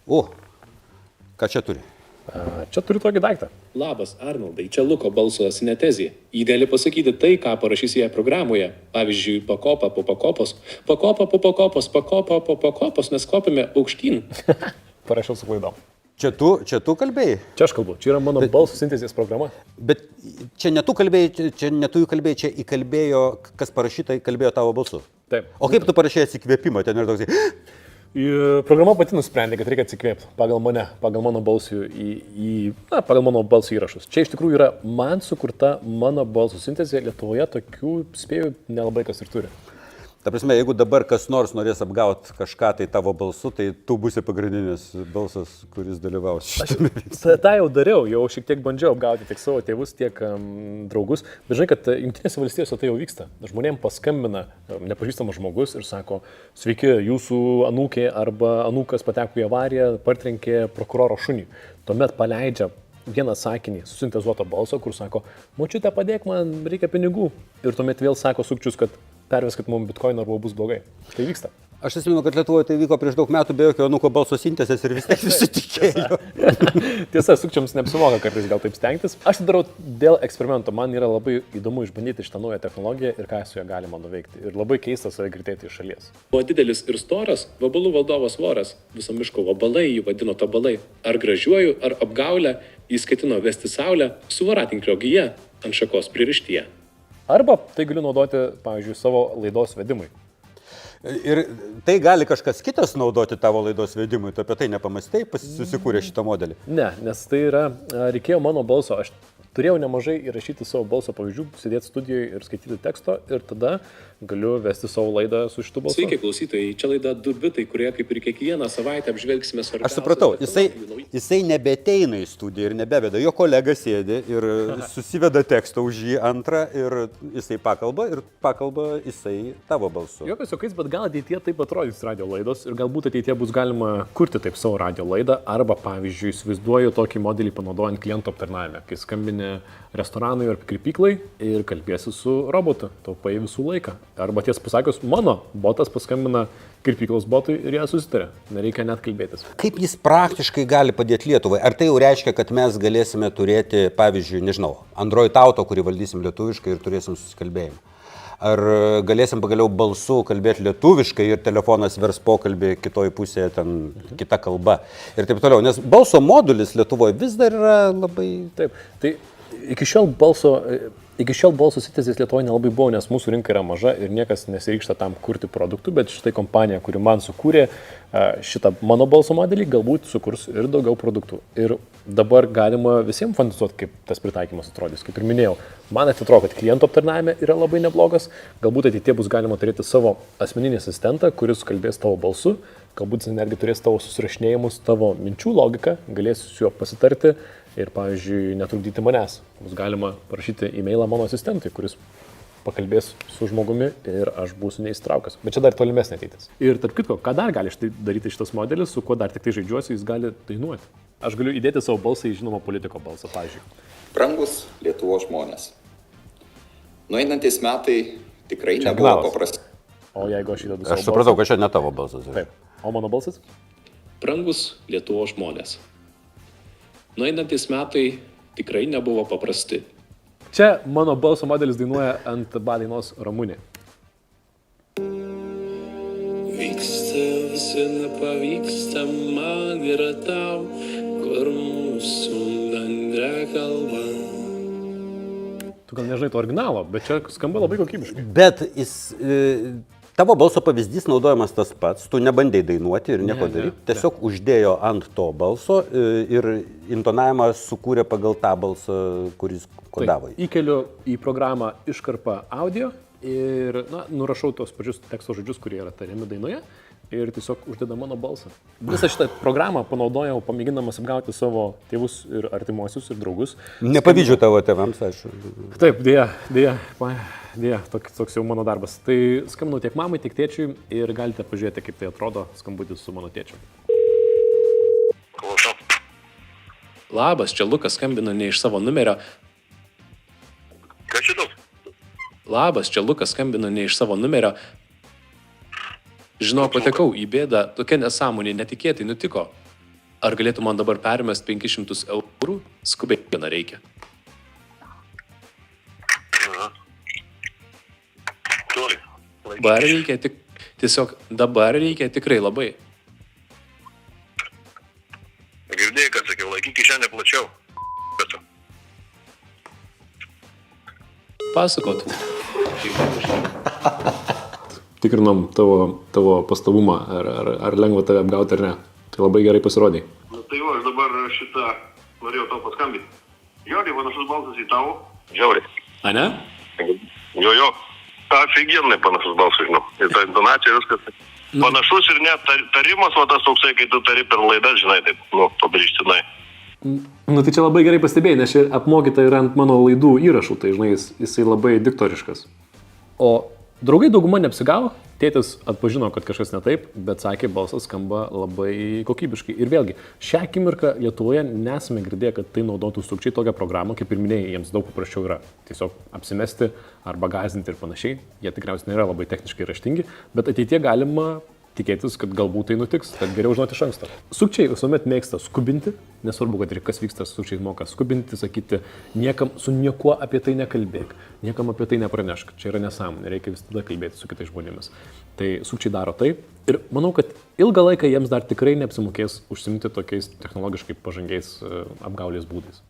O, ką čia turi? Čia turiu tokį daiktą. Labas, Arnoldai, čia Luko balso sinetezija. Jį gali pasakyti tai, ką parašys jie programoje. Pavyzdžiui, pakopa po pakopos, pakopa po pakopos, pakopa po pakopos, mes kopime aukštyn. Parašiau su klaidom. Čia tu kalbėjai? Čia aš kalbu, čia yra mano balso sintezės programa. Bet čia ne tu kalbėjai, čia įkalbėjo, kas parašyta, įkalbėjo tavo balsu. Taip. O kaip tu parašėjai atsikvėpimą, ten ir toksai... Programa pati nusprendė, kad reikia atsikvėpti pagal mane, pagal mano balsų pagal mano balsų įrašus. Čia iš tikrųjų yra man sukurta mano balsų sintezė, Lietuvoje tokių spėjų nelabai kas ir turi. Ta prasme, jeigu dabar kas nors norės apgauti kažką tai tavo balsu, tai tu būsi pagrindinis balsas, kuris dalyvaus šitame. tą jau dariau, jau šiek tiek bandžiau apgauti tiek savo tėvus, tiek draugus. Bet žinai, kad Jungtinėse valstijose tai jau vyksta. Žmonėms paskambina nepažįstamas žmogus ir sako, sveiki, jūsų anūkė arba anūkas pateko į avariją, partrenkė prokuroro šunį. Tuomet paleidžia vieną sakinį susintezuoto balso, kur sako, močiute, padėk man, reikia pinigų. Ir tuomet vėl sako sukčius, kad perveskit mums bitcoin arba bus blogai. Tai vyksta. Aš atsimenu, kad Lietuvoje tai vyko prieš daug metų be jokio anūko balso sintezės ir vis tiek visi tikėjo. Tiesa, sukčiams neapsimoka kartais gal taip stengtis. Aš tai darau dėl eksperimento. Man yra labai įdomu išbandyti šitą naują technologiją ir ką su ją galima nuveikti. Ir labai keista save girdėti iš šalies. Buvo didelis ir storas, vabalų valdovas voras. Viso miško vabalai jį vadino tabalai. Ar gražiuoju, ar apgaulę, jis ketino vesti saulę su voratinklio gija ant šakos pririštyje. Arba tai galiu naudoti, pavyzdžiui, savo laidos vedimui. Ir tai gali kažkas kitas naudoti tavo laidos vedimui, tu apie tai nepamastei, susikūrė šitą modelį? Ne, nes tai yra, reikėjo mano balso, aš turėjau nemažai įrašyti savo balso pavyzdžių, sėdėti studijoje ir skaityti teksto ir tada galiu vesti savo laidą su šitu balsu. Sveiki klausytojai, čia laida Du bitai, kurie kaip ir kiekvieną savaitę apžvelgsime svarbiausią. Aš supratau, jisai nebeteina į studiją ir nebeveda, jo kolega sėdi ir susiveda tekstą už jį antrą ir jisai pakalba jisai tavo balsu. Jokios jokiais, bet gal ateityje taip atrodys radio laidos ir galbūt ateityje bus galima kurti taip savo radio laidą arba, pavyzdžiui, įsivaizduoju tokį modelį panaudojant klientų aptarnavime, kai skambini restoranui ar kirpyklai ir kalbėsi su robotu, taupai visų laiką. Arba ties pasakius, mano botas paskambina kirpyklos botui ir jie susitarė, nereikia net kalbėtis. Kaip jis praktiškai gali padėti Lietuvai? Ar tai jau reiškia, kad mes galėsime turėti, pavyzdžiui, nežinau, Android Auto, kurį valdysim lietuviškai ir turėsim susikalbėjimą? Ar galėsim pagaliau balsu kalbėti lietuviškai ir telefonas vers pokalbį kitoje pusėje, ten kita kalba ir taip toliau? Nes balso modulis Lietuvoje vis dar yra labai... Taip, tai iki šiol balso sintezės Lietuvoje nelabai buvo, nes mūsų rinka yra maža ir niekas nesiryžta tam kurti produktų, bet štai kompanija, kuri man sukūrė šitą mano balso modelį, galbūt sukurs ir daugiau produktų. Ir dabar galima visiems fantazuoti, kaip tas pritaikymas atrodys. Kaip ir minėjau, man atrodo, kad klientų aptarnavime yra labai neblogas, galbūt ateitie bus galima turėti savo asmeninį asistentą, kuris kalbės tavo balsu, galbūt jis netgi turės tavo susirašinėjimus, tavo minčių logiką, galėsi su juo pasitarti ir, pavyzdžiui, netrukdyti manęs. Bus galima parašyti e-mailą mano asistentui, kuris pakalbės su žmogumi ir aš būsiu neįsitraukęs. Bet čia dar tolimesnė ateitis. Ir tarp kitko, ką dar gali daryti šitas modelis, su kuo dar tik tai žaidžiuosi, jis gali dainuoti. Aš galiu įdėti savo balsą į žinomo politiko balsą, pavyzdžiui. Brangus Lietuvos žmonės. Nueinantis metai tikrai nebuvo paprasti. O jeigu aš įdedu savo balsą? Aš supratau, kad čia ne tavo balsas. Taip. O mano balsas? Brangus Lietuvos žmonės. Nueinantis metai tikrai nebuvo paprasti. Čia mano balso modelis dainuoja ant dainos Ramunė. Vyksta visi nepavyksta, man yra tau, kur mūsų bendra kalba. Tu gal nežinai to originalo, bet čia skamba labai kokybiškai. Bet tavo balso pavyzdys naudojamas tas pats, tu nebandai dainuoti ir nieko daryti, tiesiog uždėjo ant to balso ir intonavimą sukūrė pagal tą balsą, kuris kodavo. Įkeliu į programą iškarpą audio ir nurašau tos pačius teksto žodžius, kurie yra tariami dainoje ir tiesiog uždeda mano balsą. Visą šitą programą panaudojau, pamėginamas apgauti savo tėvus ir artimuosius ir draugus. Nepavydžiu tavo tėvams, aišku. Taip, dėja, toks jau mano darbas. Tai skambinau tiek mamai, tiek tėčiui ir galite pažiūrėti, kaip tai atrodo skambutis su mano tėčiu. Klausau. Labas, čia Lukas skambina ne iš savo numerio. Ką šitau? Labas, čia Lukas skambina ne iš savo numerio. Žinau, patekau į bėdą, tokia nesąmonė netikėtai nutiko. Ar galėtų man dabar permest 500 eurų? Skubiai vieną reikia. Dabar reikia dabar reikia tikrai labai. Girdėjai, kad sakiau, laikyk kišenę plačiau. Pasakot. Tikrinom tavo pastovumą, ar lengva tave apgauti ar ne. Tai labai gerai pasirodai. Nu, tai aš dabar norėjau tau paskambinti. Žiauriai, panašus balsas į tavo. Žiauriai. A ne? Jo. Aфигенный panašus balsas, žinau. Ir ta intonacija viskas. Panašus ir net tarimas, va tas toksai, kai tu tari per laidas, žinai, taip, pabrėžtinai. Nu, tai čia labai gerai pastebėjai, nes čia apmokyta ir ant mano laidų įrašų, tai žinai, jisai labai diktoriškas. O draugai dauguma neapsigavo, tėtis atpažino, kad kažkas ne taip, bet sakė, balsas skamba labai kokybiškai. Ir vėlgi, šią akimirką Lietuvoje nesame girdėję, kad tai naudotų sukčiai tokią programą, kaip ir minėjai, jiems daug paprasčiau yra tiesiog apsimesti arba gąsdinti ir panašiai. Jie tikriausiai nėra labai techniškai raštingi, bet ateitie galima tikėtis, kad galbūt tai nutiks, tad geriau žinoti iš anksto. Sukčiai visuomet mėgsta skubinti, nesvarbu, kad ir kas vyksta, sukčiai moka skubinti, sakyti, su niekuo apie tai nekalbėk, niekam apie tai nepranešk, čia yra nesąmonė, reikia visada kalbėti su kitais žmonėmis. Tai sukčiai daro taip ir manau, kad ilgą laiką jiems dar tikrai neapsimokės užsimti tokiais technologiškai pažangiais apgaulės būdais.